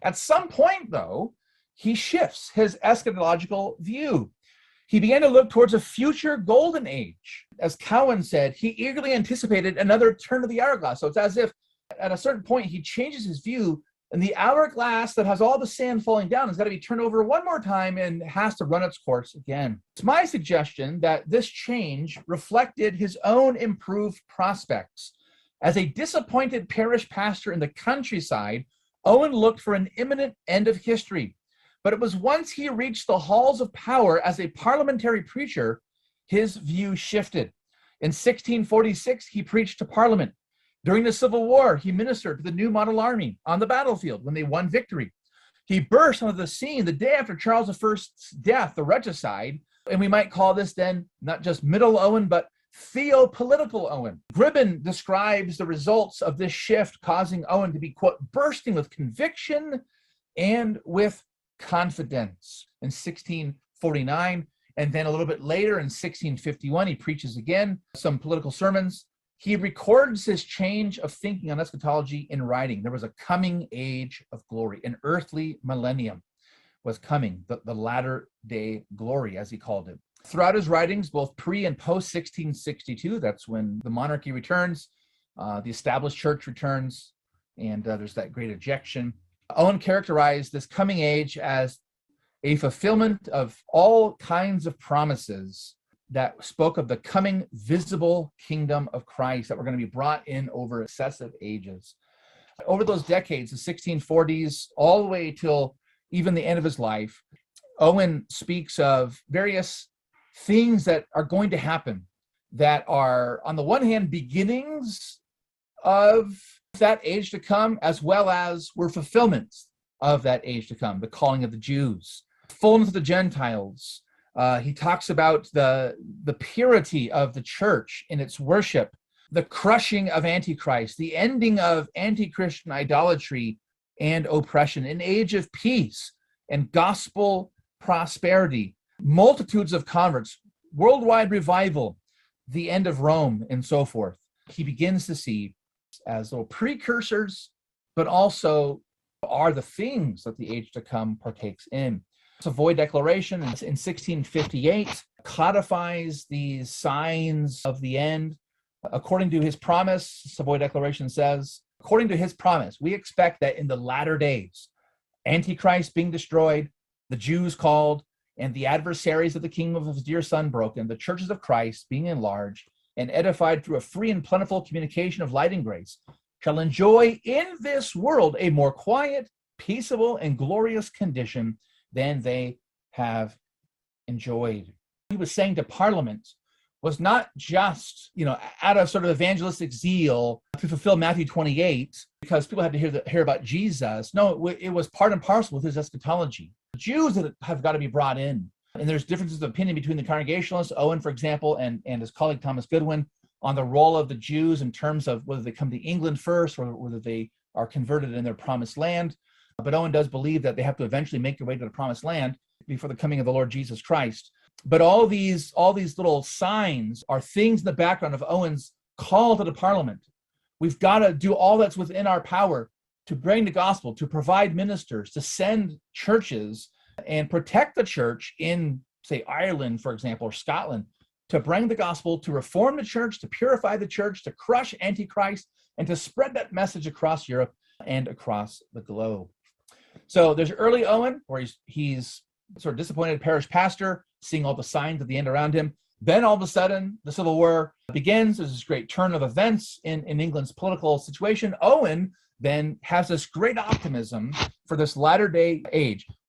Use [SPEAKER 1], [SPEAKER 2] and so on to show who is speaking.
[SPEAKER 1] At some point, though, he shifts his eschatological view. He began to look towards a future golden age. As Cowan said, he eagerly anticipated another turn of the hourglass. So it's as if at a certain point he changes his view, and the hourglass that has all the sand falling down has got to be turned over one more time and has to run its course again. It's my suggestion that this change reflected his own improved prospects. As a disappointed parish pastor in the countryside, Owen looked for an imminent end of history. But it was once he reached the halls of power as a parliamentary preacher, his view shifted. In 1646, he preached to Parliament. During the Civil War, he ministered to the New Model Army on the battlefield when they won victory. He burst onto the scene the day after Charles I's death, the regicide, and we might call this then not just Middle Owen, but Theo-Political Owen. Gribben describes the results of this shift causing Owen to be, quote, bursting with conviction and with confidence. In 1649, and then a little bit later in 1651, he preaches again some political sermons. He records his change of thinking on eschatology in writing. There was a coming age of glory. An earthly millennium was coming, the latter day glory, as he called it. Throughout his writings, both pre and post 1662, that's when the monarchy returns, the established church returns, and there's that great ejection. Owen characterized this coming age as a fulfillment of all kinds of promises that spoke of the coming visible kingdom of Christ that were going to be brought in over successive ages. Over those decades, the 1640s, all the way till even the end of his life, Owen speaks of various things that are going to happen that are, on the one hand, beginnings of that age to come, as well as were fulfillments of that age to come, the calling of the Jews, fullness of the Gentiles. He talks about the purity of the church in its worship, the crushing of Antichrist, the ending of anti-Christian idolatry and oppression, an age of peace and gospel prosperity, multitudes of converts, worldwide revival, the end of Rome, and so forth. He begins to see as little precursors, but also are the things that the age to come partakes in. Savoy Declaration in 1658 codifies these signs of the end. According to his promise, Savoy Declaration says, according to his promise, we expect that in the latter days, Antichrist being destroyed, the Jews called, and the adversaries of the kingdom of his dear son broken, the churches of Christ being enlarged and edified through a free and plentiful communication of light and grace, shall enjoy in this world a more quiet, peaceable, and glorious condition than they have enjoyed. He was saying to Parliament was not just, out of sort of evangelistic zeal to fulfill Matthew 28, because people had to hear about Jesus. No, it was part and parcel with his eschatology. The Jews that have got to be brought in. And there's differences of opinion between the Congregationalists, Owen, for example, and his colleague Thomas Goodwin, on the role of the Jews in terms of whether they come to England first or whether they are converted in their promised land. But Owen does believe that they have to eventually make their way to the promised land before the coming of the Lord Jesus Christ. But all these little signs are things in the background of Owen's call to the Parliament. We've got to do all that's within our power to bring the gospel, to provide ministers, to send churches and protect the church in, say, Ireland, for example, or Scotland, to bring the gospel, to reform the church, to purify the church, to crush Antichrist, and to spread that message across Europe and across the globe. So there's early Owen, where he's sort of disappointed parish pastor, seeing all the signs at the end around him. Then all of a sudden, the Civil War begins. There's this great turn of events in England's political situation. Owen then has this great optimism for this latter day age.